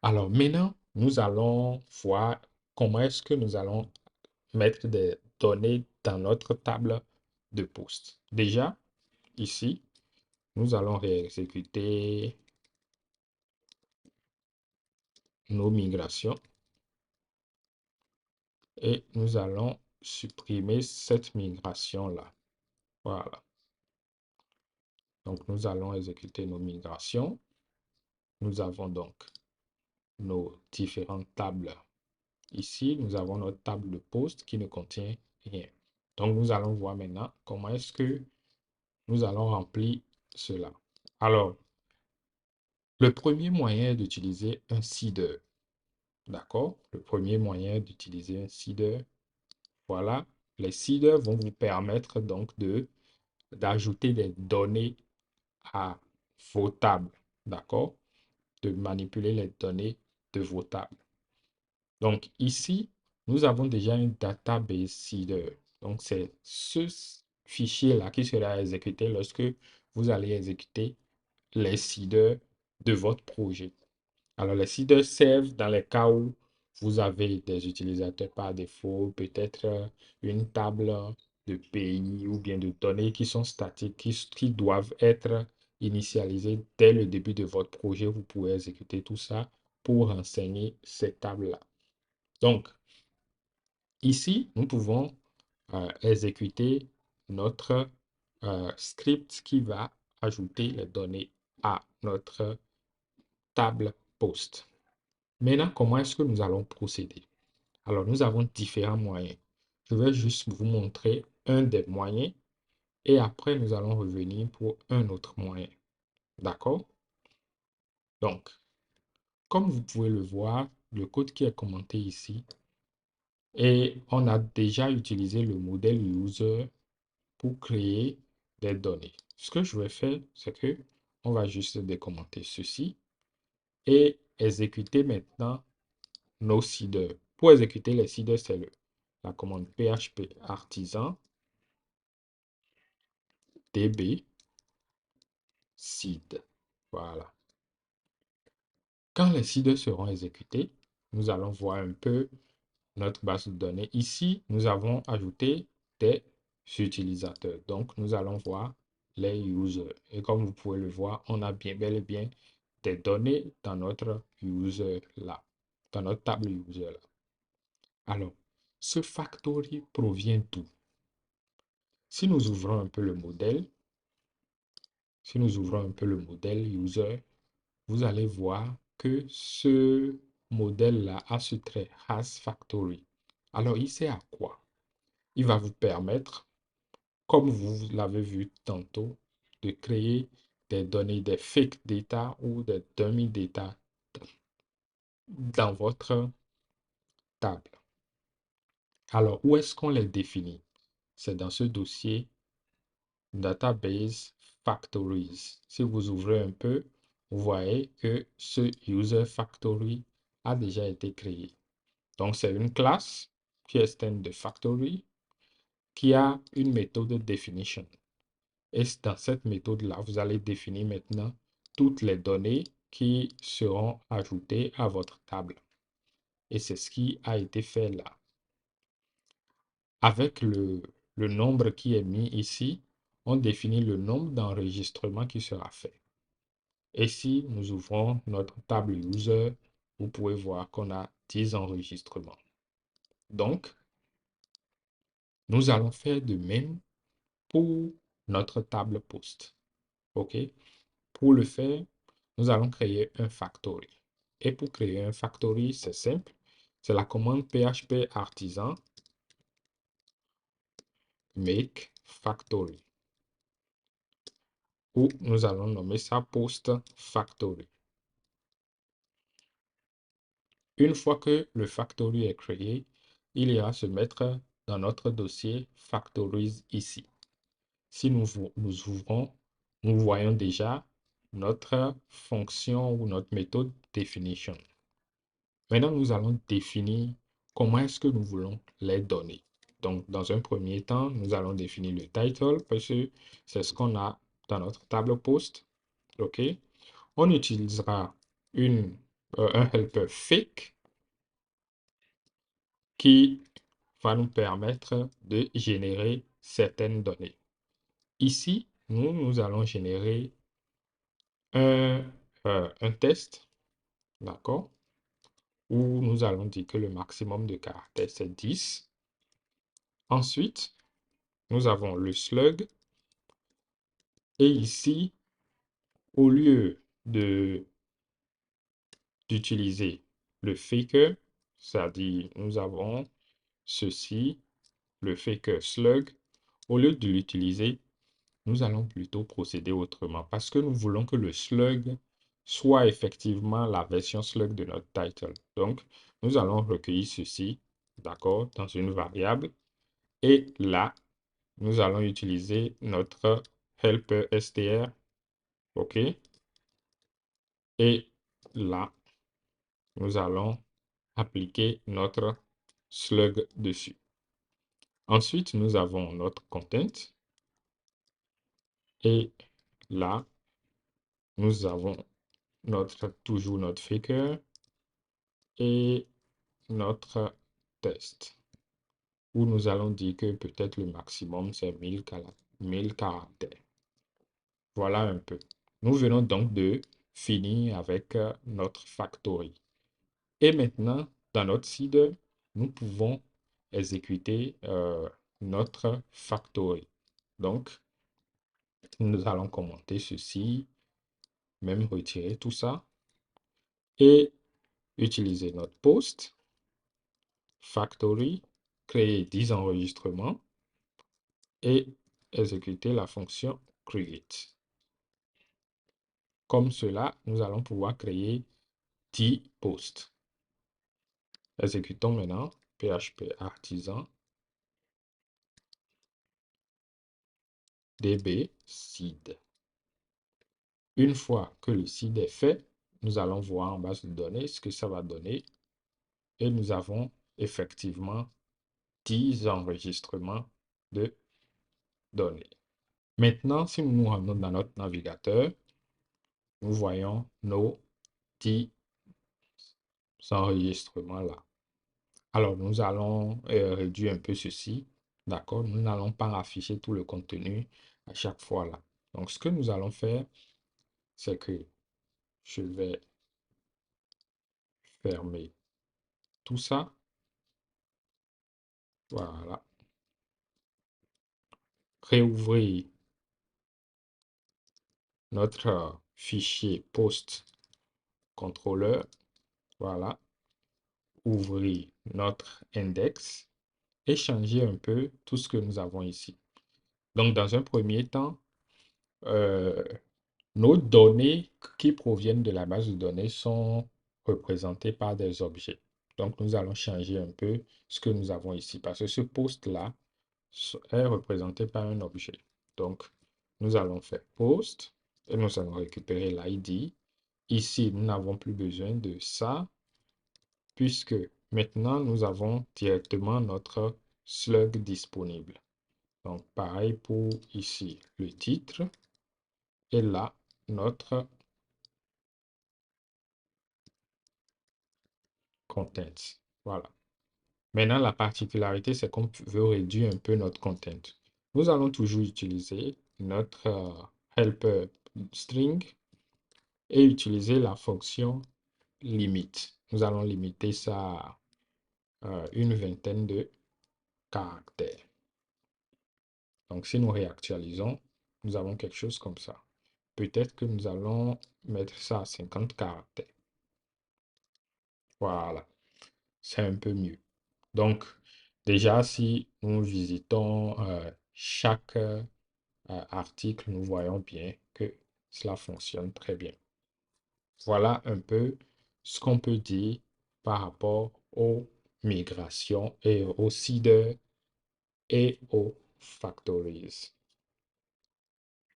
Alors maintenant, nous allons voir comment est-ce que nous allons mettre des données dans notre table de poste. Déjà, ici, nous allons réexécuter nos migrations et nous allons supprimer cette migration-là. Voilà. Donc, nous allons exécuter nos migrations. Nous avons donc nos différentes tables. Ici, nous avons notre table de poste qui ne contient rien. Donc, nous allons voir maintenant comment est-ce que nous allons remplir cela. Alors, le premier moyen d'utiliser un seeder. D'accord? Le premier moyen d'utiliser un seeder. Voilà. Les seeders vont vous permettre donc d'ajouter des données à vos tables. D'accord? De manipuler les données de vos tables. Donc ici, nous avons déjà une database seeder. Donc c'est ce fichier-là qui sera exécuté lorsque vous allez exécuter les seeders de votre projet. Alors les seeders servent dans les cas où vous avez des utilisateurs par défaut, peut-être une table de pays ou bien de données qui sont statiques, qui doivent être initialisées dès le début de votre projet. Vous pouvez exécuter tout ça pour renseigner ces tables-là. Donc, ici, nous pouvons exécuter notre script qui va ajouter les données à notre table poste. Maintenant, comment est-ce que nous allons procéder? Alors, nous avons différents moyens. Je vais juste vous montrer un des moyens et après, nous allons revenir pour un autre moyen. D'accord? Donc, comme vous pouvez le voir, le code qui est commenté ici, et on a déjà utilisé le modèle user pour créer des données. Ce que je vais faire, c'est que on va juste décommenter ceci et exécuter maintenant nos seeders. Pour exécuter les seeders, c'est la commande php artisan db seed. Voilà. Quand les seeders seront exécutés, nous allons voir un peu notre base de données. Ici, nous avons ajouté des utilisateurs. Donc, nous allons voir les users. Et comme vous pouvez le voir, on a bel et bien des données dans notre user là, dans notre table user là. Alors, ce factory provient d'où? Si nous ouvrons un peu le modèle, si nous ouvrons un peu le modèle user, vous allez voir que ce modèle-là a ce trait has factory. Alors, il sert à quoi? Il va vous permettre, comme vous l'avez vu tantôt, de créer des données, des fake data ou des dummy data dans votre table. Alors, où est-ce qu'on les définit? C'est dans ce dossier Database Factories. Si vous ouvrez un peu, vous voyez que ce User Factory a déjà été créé. Donc, c'est une classe qui est stand de Factory qui a une méthode definition. Et dans cette méthode-là, vous allez définir maintenant toutes les données qui seront ajoutées à votre table. Et c'est ce qui a été fait là. Avec le nombre qui est mis ici, on définit le nombre d'enregistrements qui sera fait. Et si nous ouvrons notre table user, vous pouvez voir qu'on a 10 enregistrements. Donc, nous allons faire de même pour notre table poste. OK? Pour le faire, nous allons créer un factory. Et pour créer un factory, c'est simple. C'est la commande php artisan make factory. Où nous allons nommer ça post factory. Une fois que le factory est créé, il ira se mettre dans notre dossier factories ici. Si nous ouvrons, nous voyons déjà notre fonction ou notre méthode definition. Maintenant, nous allons définir comment est-ce que nous voulons les donner. Donc, dans un premier temps, nous allons définir le title parce que c'est ce qu'on a dans notre table poste. OK? On utilisera une un helper fake qui va nous permettre de générer certaines données. Ici, nous allons générer un test, d'accord, où nous allons dire que le maximum de caractères, c'est 10. Ensuite, nous avons le slug. Et ici, au lieu d'utiliser le faker, c'est-à-dire nous avons ceci, le faker slug, au lieu de l'utiliser, nous allons plutôt procéder autrement parce que nous voulons que le slug soit effectivement la version slug de notre title. Donc, nous allons recueillir ceci, d'accord, dans une variable. Et là, nous allons utiliser notre helper str, OK? Et là, nous allons appliquer notre slug dessus. Ensuite, nous avons notre content. Et là, nous avons toujours notre faker et notre test, où nous allons dire que peut-être le maximum, c'est 1000 caractères. Voilà un peu. Nous venons donc de finir avec notre factory. Et maintenant, dans notre seeder, nous pouvons exécuter notre factory. Donc, nous allons commenter ceci, même retirer tout ça, et utiliser notre post, factory, créer 10 enregistrements, et exécuter la fonction create. Comme cela, nous allons pouvoir créer 10 posts. Exécutons maintenant PHP artisan db seed. Une fois que le seed est fait, nous allons voir en base de données ce que ça va donner. Et nous avons effectivement 10 enregistrements de données. Maintenant, si nous nous rendons dans notre navigateur, nous voyons nos 10 enregistrements là. Alors, nous allons réduire un peu ceci. D'accord? Nous n'allons pas afficher tout le contenu à chaque fois là. Donc, ce que nous allons faire, c'est que je vais fermer tout ça. Voilà. Réouvrir notre fichier post contrôleur. Voilà. Ouvrir notre index et changer un peu tout ce que nous avons ici. Donc, dans un premier temps, nos données qui proviennent de la base de données sont représentées par des objets. Donc, nous allons changer un peu ce que nous avons ici parce que ce post-là est représenté par un objet. Donc, nous allons faire post et nous allons récupérer l'ID. Ici, nous n'avons plus besoin de ça puisque maintenant, nous avons directement notre slug disponible. Donc, pareil pour ici, le titre et là, notre content. Voilà. Maintenant, la particularité, c'est qu'on veut réduire un peu notre content. Nous allons toujours utiliser notre helper string et utiliser la fonction limite. Nous allons limiter ça à une vingtaine de caractères. Donc, si nous réactualisons, nous avons quelque chose comme ça. Peut-être que nous allons mettre ça à 50 caractères. Voilà, c'est un peu mieux. Donc, déjà, si nous visitons chaque article, nous voyons bien que cela fonctionne très bien. Voilà un peu ce qu'on peut dire par rapport aux migrations et aux seeders et aux factories.